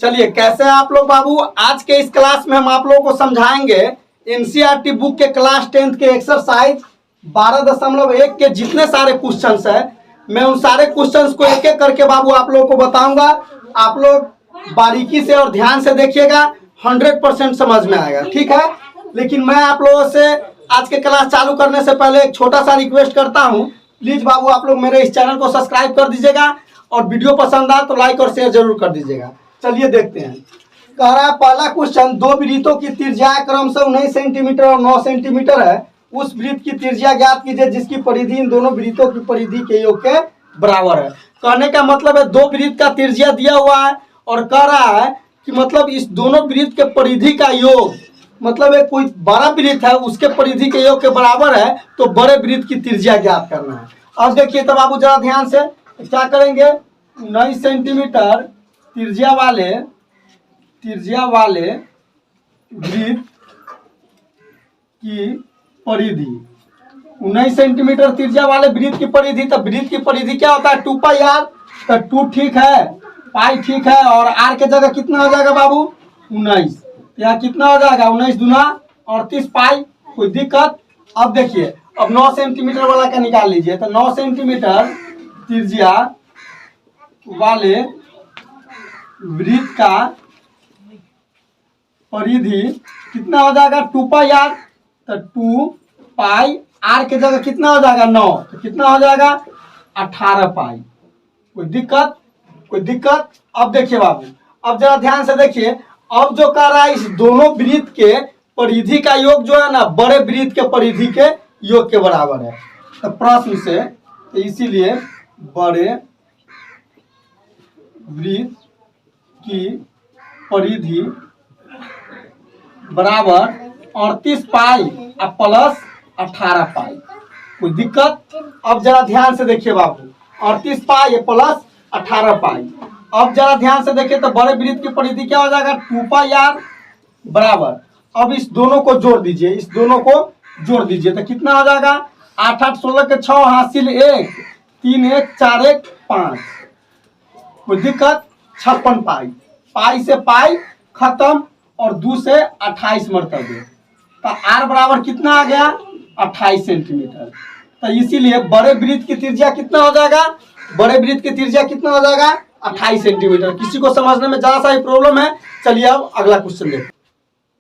चलिए, कैसे हैं आप लोग बाबू। आज के इस क्लास में हम आप लोगों को समझाएंगे एनसीईआरटी बुक के क्लास 10th के एक्सरसाइज 12.1 के जितने सारे क्वेश्चंस हैं, मैं उन सारे क्वेश्चंस को एक एक करके बाबू आप लोगों को बताऊंगा। आप लोग बारीकी से और ध्यान से देखिएगा, 100% समझ में आएगा, ठीक है। लेकिन मैं आप लोगों से आज के क्लास चालू करने से पहले एक छोटा सा रिक्वेस्ट करता हूं। प्लीज बाबू आप लोग मेरे इस चैनल को सब्सक्राइब कर दीजिएगा और वीडियो पसंद आए तो लाइक और शेयर जरूर कर दीजिएगा। चलिए देखते हैं। कह रहा है पहला क्वेश्चन, दो वृत्तों की त्रिज्या क्रमशः 19 सेंटीमीटर और 9 सेंटीमीटर है। उस वृत्त की त्रिज्या ज्ञात कीजिए जिसकी परिधि इन दोनों वृत्तों की परिधि के योग के बराबर है। कहने का मतलब है दो वृत्त का त्रिज्या दिया हुआ है और कह रहा है कि मतलब इस दोनों वृत्त के परिधि का योग, मतलब एक कोई बड़ा वृत्त है उसके परिधि के योग के बराबर है, तो बड़े वृत्त की त्रिज्या ज्ञात करना है। अब देखिए तो बाबू जरा ध्यान से क्या करेंगे। 19 सेंटीमीटर त्रिज्या वाले वृत्त की परिधि, 19 सेंटीमीटर त्रिज्या वाले वृत्त की परिधि, तो वृत्त की परिधि क्या होता है 2 पाई आर, तो 2 ठीक है, पाई ठीक है, और आर के जगह कितना हो जाएगा बाबू 19। यहाँ कितना हो जाएगा 19 दूना 38 पाई, कोई दिक्कत। अब देखिए, अब 9 सेंटीमीटर वाला का निकाल लीजिए, तो 9 सेंटीमीटर त्रिज्या वाले वृत्त का परिधि कितना हो जाएगा 2 पाई आर, तो 2 पाई आर के जगह कितना हो जाएगा 9, तो कितना हो जाएगा 18 पाई। कोई दिक्कत। अब देखिए बाबू, अब जरा ध्यान से देखिए। अब जो कह रहा है इस दोनों वृत्त के परिधि का योग जो है ना बड़े वृत्त के परिधि के योग के बराबर है। तो प्रश्न से, तो इसीलिए बड़े वृत्त की परिधि बराबर 38 पाई और प्लस 18 पाई। कोई दिक्कत। अब जरा ध्यान से देखिए बाबू, 38 पाई प्लस 18 पाई। अब जरा ध्यान से देखिए तो बड़े वृत्त की परिधि क्या हो जाएगा 2 पाई आर बराबर। अब इस दोनों को जोड़ दीजिए, तो कितना हो जाएगा 8 8 16 के 6 हासिल 1, 3 1 4 1 5। कोई दिक्कत। 56 पाई, पाई से पाई खत्म और 2 से 28 मरतबे, तो आर बराबर कितना आ गया 28 सेंटीमीटर। तो इसीलिए बड़े वृत्त की त्रिज्या कितना हो जाएगा 28 सेंटीमीटर। किसी को समझने में ज्यादा सा ही प्रॉब्लम है। चलिए अब अगला क्वेश्चन देखिए।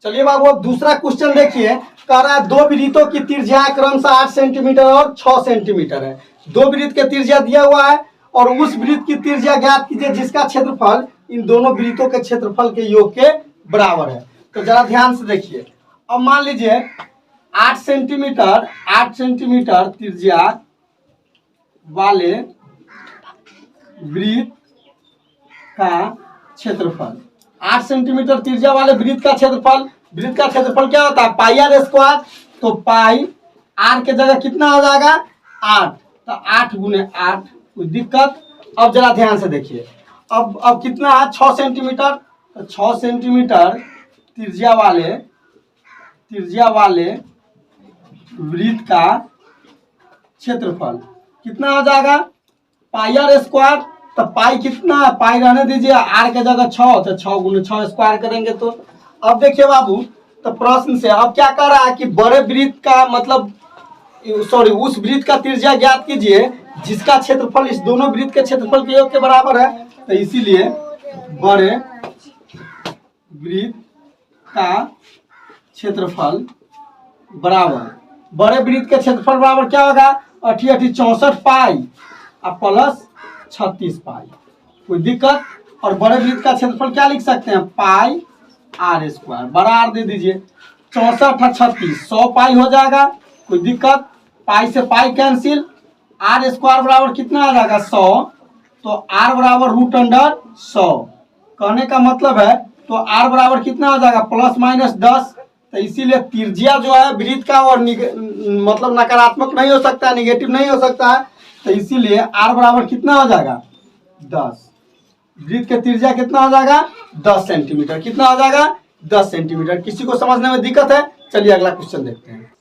चलिए बाबू अब दूसरा क्वेश्चन देखिए। कह रहा है दो वृत्तों की त्रिज्या क्रमशः 8 सेंटीमीटर और 6 सेंटीमीटर है। दो वृत्त के त्रिज्या दिया हुआ है और उस वृत्त की त्रिज्या ज्ञात कीजिए जिसका क्षेत्रफल इन दोनों वृत्तों के क्षेत्रफल के योग के बराबर है। तो जरा ध्यान से देखिए। अब मान लीजिए 8 सेंटीमीटर त्रिज्या वाले वृत्त का क्षेत्रफल, 8 सेंटीमीटर त्रिज्या वाले वृत्त का क्षेत्रफल क्या होता है पाई आर स्क्वायर। तो पाई आर के जगह कितना हो जाएगा 8, तो 8 गुने 8। कोई दिक्कत। अब जरा ध्यान से देखिए। अब कितना है 6 सेंटीमीटर, तो 6 सेंटीमीटर त्रिज्या वाले वृत्त का क्षेत्रफल कितना हो जाएगा पाई आर स्क्वायर। तो पाई कितना है, पाई रहने दीजिए, आर के जगह 6, तो 6 गुने 6 स्क्वायर करेंगे। तो अब देखिए बाबू, तो प्रश्न से अब क्या कर रहा है कि बड़े वृत्त का मतलब उस वृत्त का त्रिज्या ज्ञात कीजिए जिसका क्षेत्रफल इस दोनों वृत्त के क्षेत्रफल के योग के बराबर है। तो इसीलिए बड़े वृत्त का क्षेत्रफल बराबर क्या होगा 8 8 64 पाई और प्लस 36 पाई। कोई दिक्कत। और बड़े वृत्त का क्षेत्रफल क्या लिख सकते हैं पाई आर स्क्वायर, बड़ा आर दे दीजिए, 64 और 36 100 पाई हो जाएगा। कोई दिक्कत। पाई से पाई कैंसिल, आर स्क्वायर बराबर कितना आ जाएगा 100, तो आर बराबर √100। कहने का मतलब है तो आर बराबर कितना आ जाएगा ±10। तो इसीलिए त्रिज्या जो है वृत्त का और मतलब नकारात्मक नहीं हो सकता है, निगेटिव नहीं हो सकता है। तो इसीलिए आर बराबर कितना हो जाएगा 10। वृत्त के त्रिज्या कितना हो जाएगा 10 सेंटीमीटर। कितना हो जाएगा 10 सेंटीमीटर। किसी को समझने में दिक्कत है? चलिए अगला क्वेश्चन देखते हैं।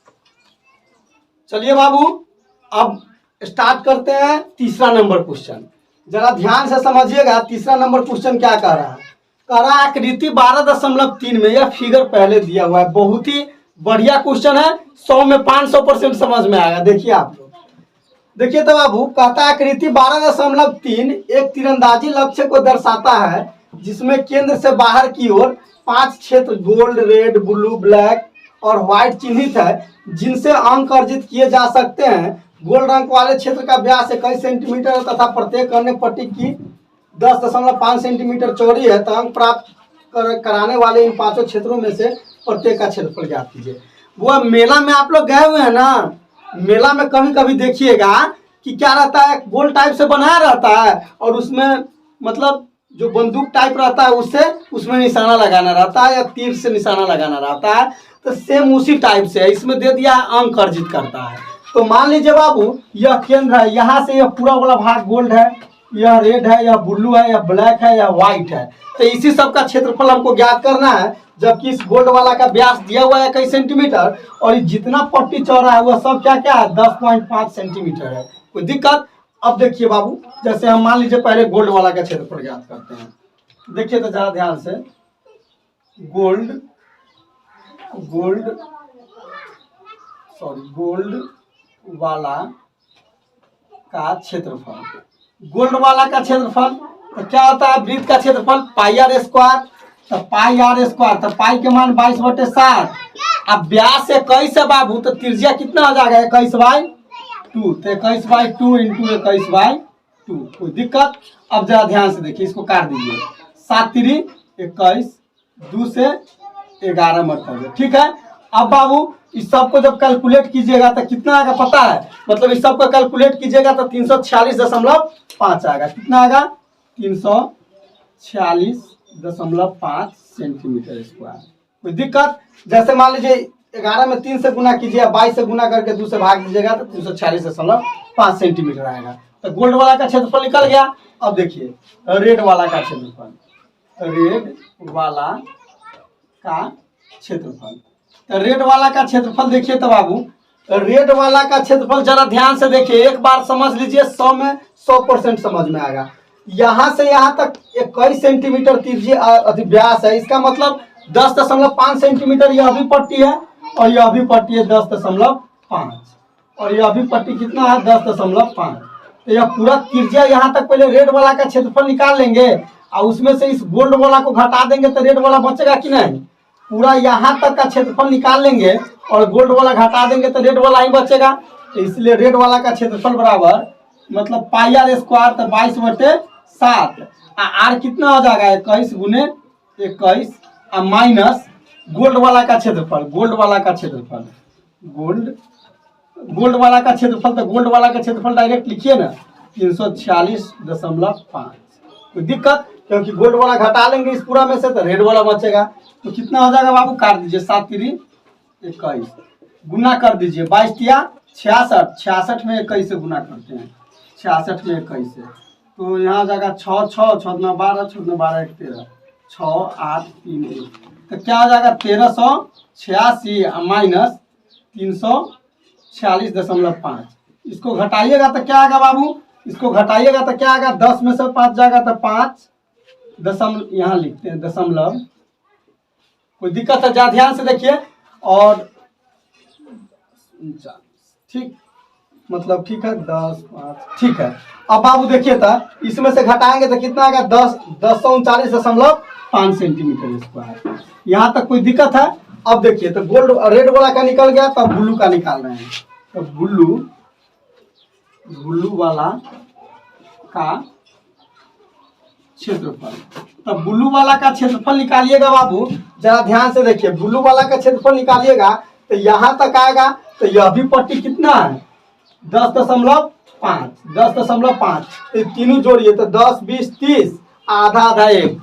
चलिए बाबू अब स्टार्ट करते हैं तीसरा नंबर क्वेश्चन। जरा ध्यान से समझिएगा तीसरा नंबर क्वेश्चन क्या कह रहा है। कह रहा है आकृति 12.3 में, यह फिगर पहले दिया हुआ है। बहुत ही बढ़िया क्वेश्चन है, 100 में 500% समझ में आएगा। देखिए आप लोग, देखिए तो बाबू, कहता है आकृति 12.3 एक तीरंदाजी लक्ष्य को दर्शाता है जिसमें केंद्र से बाहर की ओर 5 क्षेत्र गोल्ड, रेड, ब्लू, ब्लैक और व्हाइट चिन्हित है जिनसे अंक अर्जित किए जा सकते हैं। गोल्ड रंग वाले क्षेत्र का व्यास 21 सेंटीमीटर है तथा प्रत्येक अन्य पट्टी की 10.5 सेंटीमीटर चौड़ी है। तो अंक प्राप्त कराने वाले इन 5 क्षेत्रों में से प्रत्येक का क्षेत्रफल ज्ञात कीजिए। वो मेला में आप लोग गए हुए हैं ना, मेला में कभी कभी देखिएगा कि क्या रहता है, गोल टाइप से बनाया रहता है और उसमें मतलब जो बंदूक टाइप रहता है उससे उसमें निशाना लगाना रहता है या तीर से निशाना लगाना रहता है। तो सेम उसी टाइप से है, इसमें दे दिया अंक अर्जित करता है। तो मान लीजिए बाबू, यह केंद्र है, यहाँ से यह पूरा वाला भाग गोल्ड है, यह रेड है, यह ब्लू है, यह ब्लैक है, यह व्हाइट है। तो इसी सब का क्षेत्रफल हमको ज्ञात करना है, जबकि इस गोल्ड वाला का व्यास दिया हुआ है 21 सेंटीमीटर और जितना पट्टी चौड़ा है वह सब क्या क्या है, 10.5 सेंटीमीटर है। कोई दिक्कत? अब देखिए बाबू, जैसे हम मान लीजिए पहले गोल्ड वाला का क्षेत्रफल ज्ञात करते हैं। देखिए तो जरा ध्यान से, गोल्ड वाला का क्षेत्रफल, गोल्ड वाला का क्षेत्रफल तो क्या होता है, वृत्त का क्षेत्रफल पाई आर स्क्वायर। तो पाई आर स्क्वायर, तो पाई के मान 22/7। अब व्यास 21 है बाबू, तो त्रिज्या कितना आ जाएगा, 21/2। तो 21/2 इंटू 21/2। कोई दिक्कत? अब जरा ध्यान से देखिए, इसको काट दीजिए। 7 3 21, 2 से 11 मरतबे, ठीक है। अब बाबू इस सब को जब कैलकुलेट कीजिएगा तो कितना आएगा पता है, मतलब इस सब को कैलकुलेट कीजिएगा तो 346.5 आएगा। कितना आएगा, 346.5 सेंटीमीटर स्क्वायर। कोई दिक्कत? जैसे मान लीजिए 11 में 3 से गुना कीजिए, 22 से गुना करके 2 से भाग दीजिएगा तो 346.5 सेंटीमीटर आएगा। तो गोल्ड वाला का क्षेत्रफल निकल गया। अब देखिए रेड वाला का क्षेत्रफल, रेड वाला का क्षेत्रफल। तो रेड वाला का क्षेत्रफल देखिए तो बाबू, रेड वाला का क्षेत्रफल जरा ध्यान से देखिए, एक बार समझ लीजिए, 100 में 100% समझ में आएगा। यहाँ से यहाँ तक 21 सेंटीमीटर त्रिज्या व्यास है, इसका मतलब 10.5 सेंटीमीटर यह भी पट्टी है और यह भी पट्टी है 10.5 और यह भी पट्टी कितना है, 10.5। तो यह पूरा त्रिज्या यहाँ तक पहले रेड वाला का क्षेत्रफल निकाल लेंगे और उसमें से इस गोल्ड वाला को घटा देंगे तो रेड वाला बचेगा कि नहीं। पूरा यहाँ तक का क्षेत्रफल निकाल लेंगे और गोल्ड वाला घटा देंगे तो रेड वाला ही बचेगा। तो इसलिए रेड वाला का क्षेत्रफल बराबर मतलब पाई आर स्क्वायर, तो 22/7। आर कितना हो जाएगा, 21 गुने 21 माइनस गोल्ड वाला का क्षेत्रफल, गोल्ड वाला का क्षेत्रफल तो गोल्ड वाला का क्षेत्रफल डायरेक्ट लिखिए ना, 346.5। कोई दिक्कत? क्योंकि गोल्ड वाला घटा लेंगे इस पूरा में से तो रेड वाला बचेगा। तो कितना हो जाएगा बाबू, काट दीजिए, 7 3 21 गुना कर दीजिए, 22 तिया 66, 66 में 21 से गुना करते हैं, 66 में 21 से, तो यहाँ जाएगा 6 6 6 9 12 6 9 12 1 13 6 8 3 1। तो क्या हो जाएगा, 1386 माइनस 346.5। इसको घटाइएगा तो क्या आएगा बाबू, इसको घटाइएगा तो क्या आएगा, 10 में से 5 जाएगा तो 5 दशमलव, यहाँ लिखते हैं दशमलव। कोई दिक्कत है? जा ध्यान से देखिए। और ठीक, मतलब ठीक है, 10 5 ठीक है। अब बाबू देखिए था, इसमें से घटाएंगे तो कितना आएगा, 1039.5 सेंटीमीटर स्क्वायर। यहाँ तक कोई दिक्कत है? अब देखिए तो गोल्ड रेड वाला का निकल गया, तब ब्लू का निकाल रहे हैं। तो ब्लू वाला का क्षेत्रफल, तो ब्लू वाला का क्षेत्रफल निकालिएगा बाबू, जरा ध्यान से देखिए। ब्लू वाला का क्षेत्रफल निकालिएगा तो यहाँ तक आएगा, तो यह भी पट्टी कितना है, 10.5। तो तीनों जोड़िए तो 10 20 30, आधा आधा 1,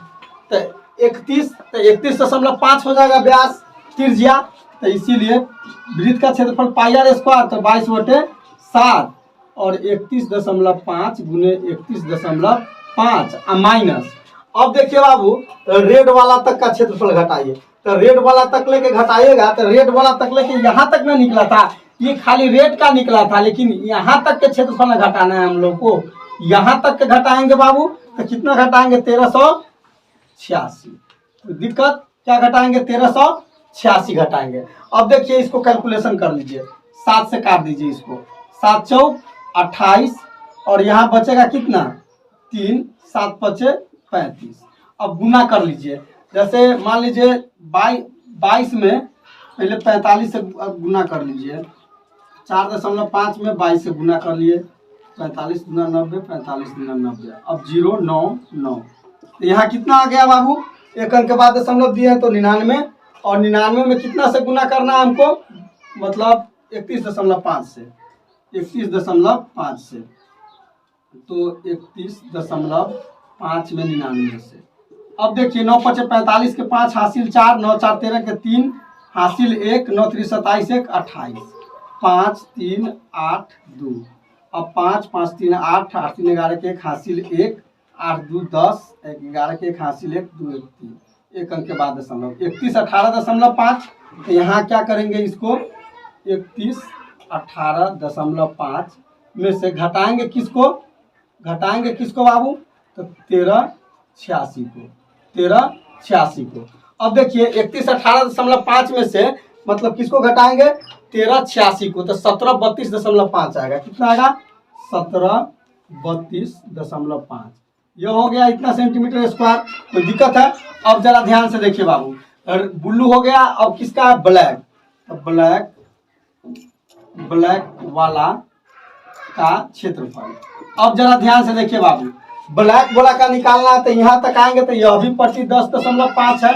तो 31.5 हो जाएगा व्यास त्रिज्या। तो इसीलिए वृत्त का क्षेत्रफल पाई आर स्क्वायर, तो 22/7 और 31.5 गुने 31.5 माइनस। अब देखिए बाबू, रेड वाला तक का क्षेत्रफल घटाइए। तो रेड वाला तक लेके घटाइएगा तो रेड वाला तक लेके यहाँ तक ना निकला था, ये खाली रेट का निकला था, लेकिन यहाँ तक के क्षेत्रफल में घटाना है हम लोग को। यहाँ तक के घटाएंगे बाबू तो कितना घटाएंगे, 1386। तो दिक्कत क्या घटाएंगे, 1386 घटाएंगे। अब देखिए इसको कैलकुलेशन कर लीजिए, 7 से काट दीजिए इसको, 7 चौक 28 और यहाँ बचेगा कितना 3, 7 बचे 35। अब गुना कर लीजिए, जैसे मान लीजिए 22 में पहले 45 से गुना कर लीजिए, 4.5 में 22 से गुना कर लिए, 45 गुना 90, 45 गुना 90, अब 099। तो यहाँ कितना आ गया बाबू, एक अंक के बाद दशमलव दिए हैं तो 99, और 99 में कितना से गुना करना है हमको, मतलब 31.5 से, 31.5 से, तो 31.5 में 99 से। अब देखिए 9 × 5 = 45 के 5 हासिल 4, 9 × 4 = 13 के 3 हासिल 1, 9 × 3 = 27, 1 28, 5 3 8 2। अब 5 5 3 8, 8 3 11 के 1 हासिल 1, 8 2 10, 11 के 1 हासिल 1, 2 1 3, एक अंक के बाद दशमलव, 31 18.5। तो यहाँ क्या करेंगे, इसको 31 18.5 में से घटाएंगे किसको, बाबू, तो 1386 को, 1386 को। अब देखिए 31 18.5 में से मतलब किसको घटाएंगे, 1386 को, तो 1732.5 आएगा। कितना आएगा, 1732.5। यह हो गया इतना सेंटीमीटर स्क्वायर। कोई दिक्कत है। अब जरा ध्यान से देखिए बाबू, ब्लू हो गया, अब किसका है, ब्लैक। तो ब्लैक वाला का क्षेत्रफल। अब जरा ध्यान से देखिए बाबू, ब्लैक वाला का निकालना है तो यहाँ तक आएंगे तो यह भी पट्टी 10.5 है,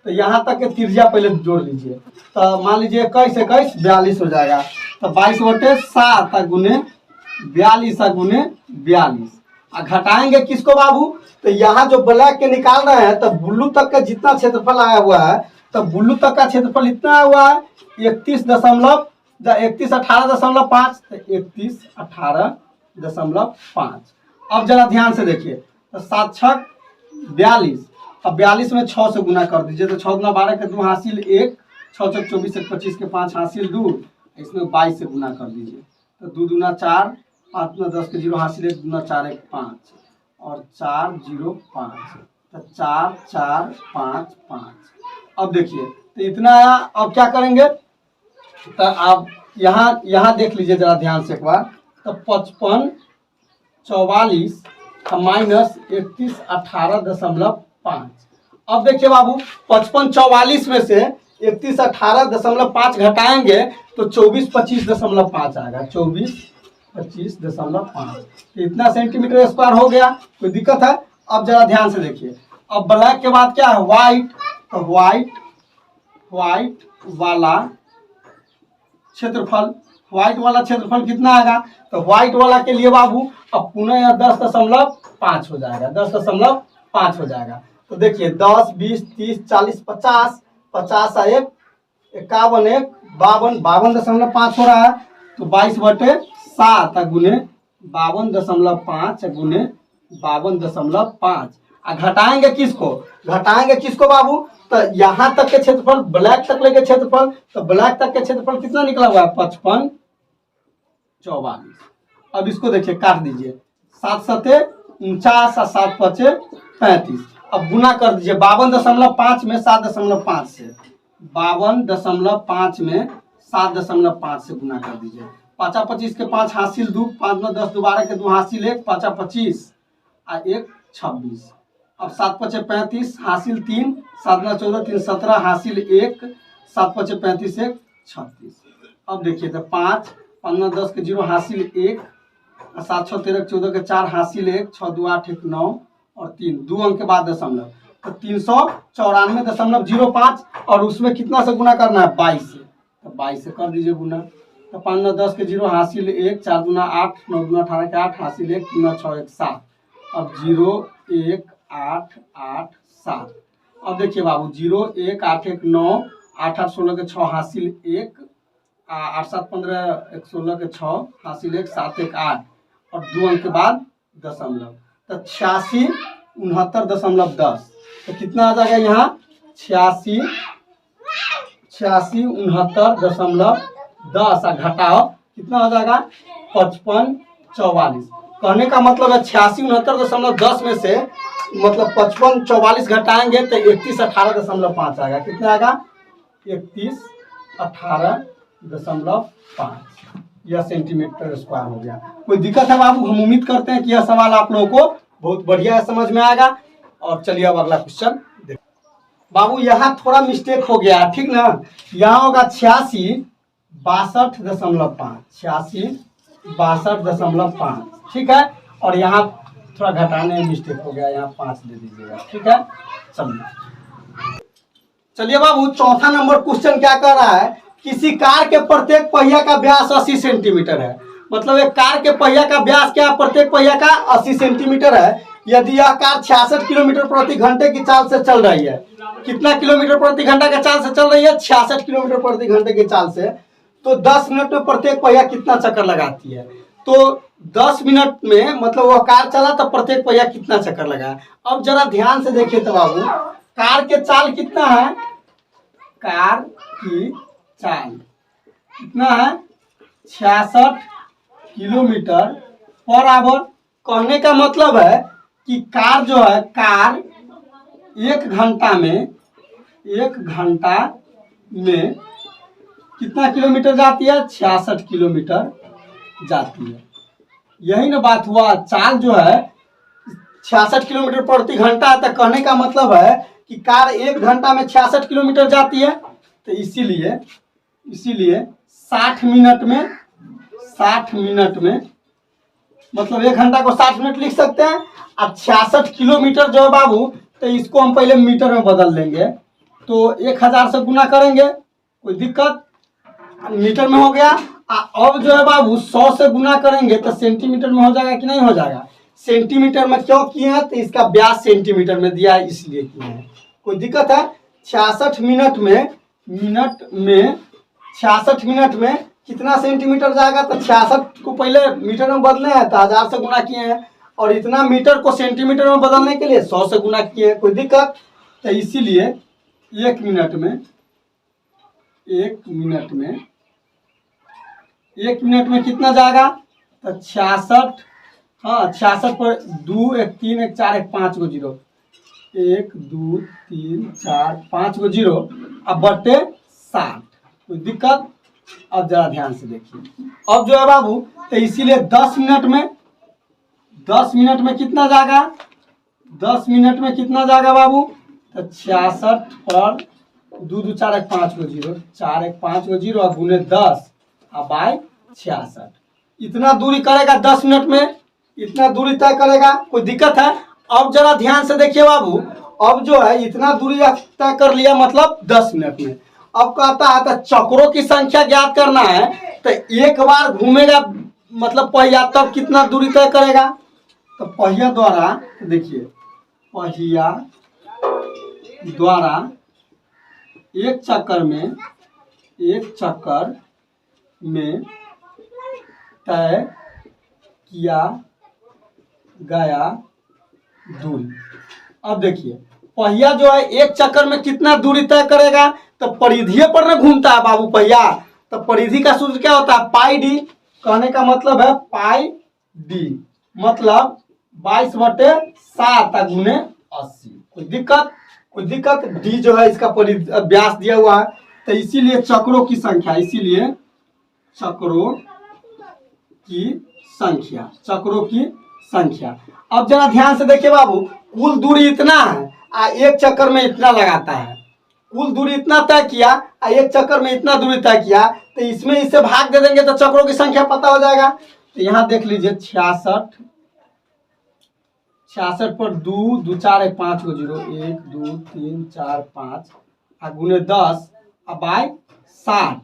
तो यहाँ तक के त्रिज्या पहले जोड़ लीजिए। तो मान लीजिए 21 21 42 हो जाएगा, तो 22/7 गुने 42 और घटाएंगे किसको बाबू, तो यहाँ जो ब्लैक के निकाल रहे हैं तो ब्लू तक का जितना क्षेत्रफल आया हुआ है, तो ब्लू तक का क्षेत्रफल इतना आया हुआ है 31.5, तो 3118.5। अब जरा ध्यान से देखिए, तो 7 6 42, अब 42 में 6 से गुना कर दीजिए, तो 6 गुना 12 के 2 हासिल 1, 6 6 24 1 25 के 5 हासिल 2, इसमें 22 से गुना कर दीजिए, तो 2 दूना 4, 5 दूना 10 के 0 हासिल 1, दूना 4 1 5 और 4 0 5, तो 4 4 5 5। अब देखिए तो इतना आया। अब क्या करेंगे, तो आप यहाँ देख लीजिए जरा ध्यान से एक बार, तो 55 44 माइनस 31 18.5। अब देखिए बाबू 55 44 में से 31 18.5 घटाएंगे तो 24 25.5 आएगा, 24 25.5। इतना सेंटीमीटर स्क्वायर हो गया। कोई दिक्कत है। अब जरा ध्यान से देखिए, अब ब्लैक के बाद क्या है, व्हाइट। तो व्हाइट वाला क्षेत्रफल, कितना आएगा, तो व्हाइट वाला के लिए बाबू अब पुनः यह 10.5 हो जाएगा, 10.5 हो जाएगा। तो देखिए 10 20 30 40 50, 50 1 51 1 52, 52.5 हो रहा है, तो 22/7 गुने 52.5 गुने 52.5। घटाएंगे किसको बाबू, तो यहाँ तक के क्षेत्रफल, ब्लैक तक लेके क्षेत्रफल, तो ब्लैक तक के क्षेत्रफल कितना निकला हुआ है, 55 44। अब इसको देखिए काट दीजिए, 7 7 49 और 7 5 35। अब गुना कर दीजिए 52.5 में 7.5 से, 52.5 में 7.5 से गुना कर दीजिए। 5 25 के 5 हासिल 2, 5 9 10 12 के 2 हासिल 1, 5 25 और 1 26। अब 7 5 35 हासिल 3, 7 9 14 3 17 हासिल 1, 7 5 35 1 36। अब देखिए तो 5 5 9 10 के 0 हासिल 1, 7 6 13 14 के 4 हासिल 1, 6 2 8 1 9 और 3, 2 अंक के बाद दशमलव, तो 394.05। और उसमें कितना से गुना करना है, 22 से, तो 22 से कर दीजिए गुना। तो 5 9 10 के 0 हासिल 1, 4 दूना 8, 9 दूना 18 के 8 हासिल 1, 3 9 6 1 7। अब 0 1 8 8 7। अब देखिए बाबू 0 1 8 1 9, 8 8 16 के 6 हासिल 1, 8 7 15 1 16 के 6 हासिल 1, 7 1 8 और 2 अंक के बाद दशमलव, तो 86 69.10। तो कितना आ जाएगा यहाँ, 86 69.10 10 और घटाओ कितना हो जाएगा 55 44। कहने का मतलब है 86 69.10 में से मतलब 55 44 घटाएंगे तो 31 18.5 आएगा। कितना आएगा 31 18.5 यह सेंटीमीटर स्क्वायर हो गया। कोई दिक्कत है बाबू? हम उम्मीद करते हैं कि यह सवाल आप लोगों को बहुत बढ़िया समझ में आएगा। और चलिए अब अगला क्वेश्चन देखिए। बाबू यहाँ थोड़ा मिस्टेक हो गया, ठीक ना। यहाँ होगा 86 62.5 86 62.5, ठीक है। और यहाँ थोड़ा घटाने में मिस्टेक हो गया, यहाँ 5 दे दीजिएगा, ठीक है। चलिए बाबू चौथा नंबर क्वेश्चन क्या कर रहा है, किसी कार के प्रत्येक पहिया का व्यास 80 सेंटीमीटर है। मतलब एक कार के पहिया का व्यास क्या, प्रत्येक पहिया का 80 सेंटीमीटर है। यदि यह कार 66 किलोमीटर प्रति घंटे की चाल से चल रही है, कितना किलोमीटर प्रति घंटा के चाल से चल रही है 66 किलोमीटर प्रति घंटे की चाल से, तो 10 मिनट में प्रत्येक पहिया कितना चक्कर लगाती है। तो 10 मिनट में मतलब वह कार चला तो प्रत्येक पहिया कितना चक्कर लगा। अब जरा ध्यान से देखिए तो बाबू, कार के चाल कितना है, कार की चाल कितना है 66 किलोमीटर पर आवर। कहने का मतलब है कि कार जो है, कार एक घंटा में कितना किलोमीटर जाती है 66 किलोमीटर जाती है। यही ना बात हुआ, चाल जो है 66 किलोमीटर प्रति घंटा है। तो कहने का मतलब है कि कार एक घंटा में 66 किलोमीटर जाती है, तो इसीलिए 60 मिनट में मतलब एक घंटा को 60 मिनट लिख सकते हैं। और 66 किलोमीटर जो है बाबू, तो इसको हम पहले मीटर में बदल लेंगे, तो 1000 से गुना करेंगे, कोई दिक्कत, मीटर में हो गया। अब जो है बाबू 100 से गुना करेंगे तो सेंटीमीटर में हो जाएगा कि नहीं हो जाएगा। सेंटीमीटर में क्यों किए हैं, तो इसका व्यास सेंटीमीटर में दिया है इसलिए किए हैं। कोई दिक्कत है? 66 मिनट में कितना सेंटीमीटर जाएगा, तो 66 को पहले मीटर में बदले हैं तो 1000 से गुना किए हैं, और इतना मीटर को सेंटीमीटर में बदलने के लिए 100 से गुना किए हैं। कोई दिक्कत? तो इसीलिए एक मिनट में कितना जाएगा, तो 66, हाँ 66 पर 2 1 3 1 4 1 5 गो जीरो, 1 2 3 4 5 गो जीरो, अब बटे 60। कोई दिक्कत? अब जरा ध्यान से देखिए, अब जो है बाबू, तो इसीलिए 10 मिनट में कितना जाएगा, 10 मिनट में कितना जाएगा बाबू, तो 66 पर 2 2 4 1 5 गो जीरो, 4 1 5 गो जीरो और गुने 10 और बाई 66, इतना दूरी करेगा 10 मिनट में, इतना दूरी तय करेगा। कोई दिक्कत है? अब जरा ध्यान से देखिए बाबू, अब जो है इतना दूरी तय कर लिया मतलब 10 मिनट में। अब कहता है तो चक्रों की संख्या ज्ञात करना है, तो एक बार घूमेगा मतलब पहिया, तब कितना दूरी तय करेगा। तो पहिया द्वारा देखिए, पहिया द्वारा एक चक्कर में तय किया गया दूरी। अब देखिए पहिया जो है एक चक्कर में कितना दूरी तय करेगा, तो परिधि पर न घूमता है बाबू पहिया, तो परिधि का सूत्र क्या होता है पाई डी। कहने का मतलब है पाई डी मतलब 22/7 गुने 80। कोई दिक्कत? डी जो है इसका व्यास दिया हुआ है, तो इसीलिए चक्रों की संख्या। अब जरा ध्यान से देखिए बाबू, कुल दूरी इतना है, एक चक्कर में इतना लगाता है, कुल दूरी इतना तय किया, एक चक्कर में इतना दूरी तय किया, तो इसमें इसे भाग दे देंगे तो चक्रों की संख्या पता हो जाएगा। तो यहाँ देख लीजिए 66 पर 2 2 4 1 5 गो जीरो, 1 2 3 4 5 गुने 10 बाई 60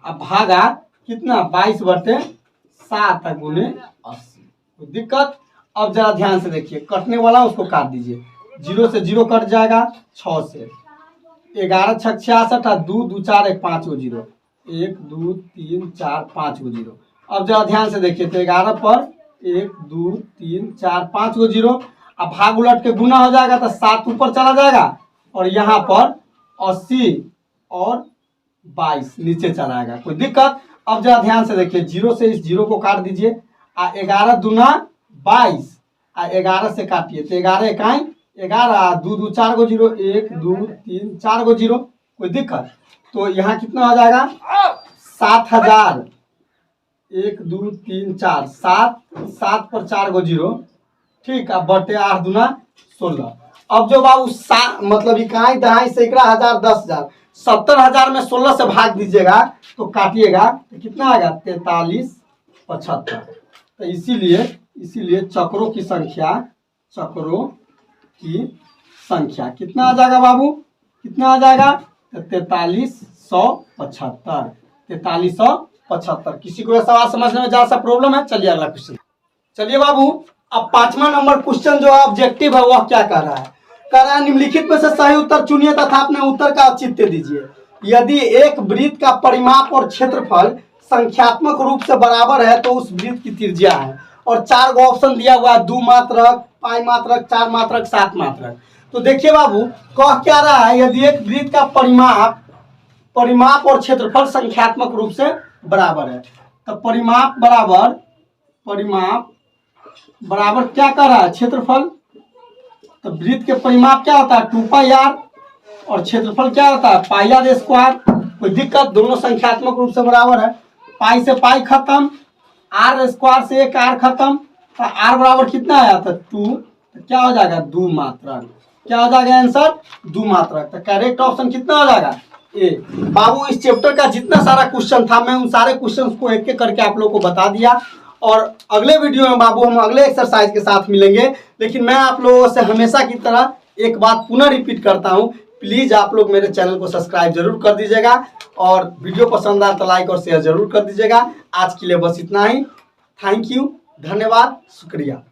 भागा कितना 22/7 गुने 80। कोई दिक्कत? अब जरा ध्यान से देखिए, कटने वाला उसको काट दीजिए, 0 से 0 कट जाएगा, 6 से 11 6 66 और 2 2 4 1 5 गो जीरो, 1 2 3 4 5 गो जीरो। अब जरा ध्यान से देखिए, तो 11 पर 1 2 3 4 5 गो जीरो, अब भाग उलट के गुना हो जाएगा तो 7 ऊपर चला जाएगा, और यहाँ पर 80 और 22 नीचे चला आएगा। कोई दिक्कत? अब जरा ध्यान से देखिए, 0 से इस 0 को काट दीजिए। 11 दूना 22, 11 से काटिए तो 11 इकाई 11, 2 2 4 गो 0, 1 2 3 4 गो 0। कोई दिक्कत? तो यहाँ कितना हो जाएगा? 7000। 1 2 3 4, 7 7 पर 4 गो 0, ठीक है, बटे 8 दूना 16। अब जो बाबू मतलब इकाई दहाई सैकड़ा हजार 10,000, 70,000 में 16 से भाग दीजिएगा तो काटिएगा तो कितना आएगा? 4375। तो इसीलिए चक्रों की संख्या कितना आ जाएगा बाबू? कितना आ जाएगा? 4375। 4375। किसी को यह सवाल समझने में ज्यादा सा प्रॉब्लम है? चलिए अगला क्वेश्चन। चलिए बाबू, अब 5वां नंबर क्वेश्चन जो ऑब्जेक्टिव है वह क्या कर रहा है? कह रहा है निम्नलिखित में से सही उत्तर चुनिए तथा अपने उत्तर का औचित्य दीजिए। यदि एक वृत्त का परिमाप और क्षेत्रफल संख्यात्मक रूप से बराबर है तो उस वृत्त की त्रिज्या है। और 4 गो ऑप्शन दिया हुआ है, 2 मात्रक, पाई मात्रक, 4 मात्रक, 7 मात्रक। तो देखिए बाबू, कह क्या रहा है? यदि एक वृत्त का परिमाप और क्षेत्रफल संख्यात्मक रूप से बराबर है तो परिमाप बराबर क्या कर रहा है? क्षेत्रफल। तो वृत्त के परिमाप क्या होता है? 2 पाई आर, और क्षेत्रफल क्या होता है? पाई आर स्क्वायर। कोई दिक्कत? दोनों संख्यात्मक रूप से बराबर है। पाई से पाई खत्म, आर स्क्वायर से एक आर खत्म, तो आर बराबर कितना आया? तो 2। तो क्या हो जाएगा? 2 मात्रक। क्या हो जाएगा आंसर? 2 मात्रक। तो करेक्ट ऑप्शन कितना हो जाएगा? ए। बाबू, इस चैप्टर का जितना सारा क्वेश्चन था मैं उन सारे क्वेश्चन को एक एक करके आप लोगों को बता दिया। और अगले वीडियो में बाबू हम अगले एक्सरसाइज के साथ मिलेंगे। लेकिन मैं आप लोगों से हमेशा की तरह एक बात पुनः रिपीट करता हूं, प्लीज आप लोग मेरे चैनल को सब्सक्राइब जरूर कर दीजिएगा और वीडियो पसंद आए तो लाइक और शेयर जरूर कर दीजिएगा। आज के लिए बस इतना ही। थैंक यू, धन्यवाद, शुक्रिया।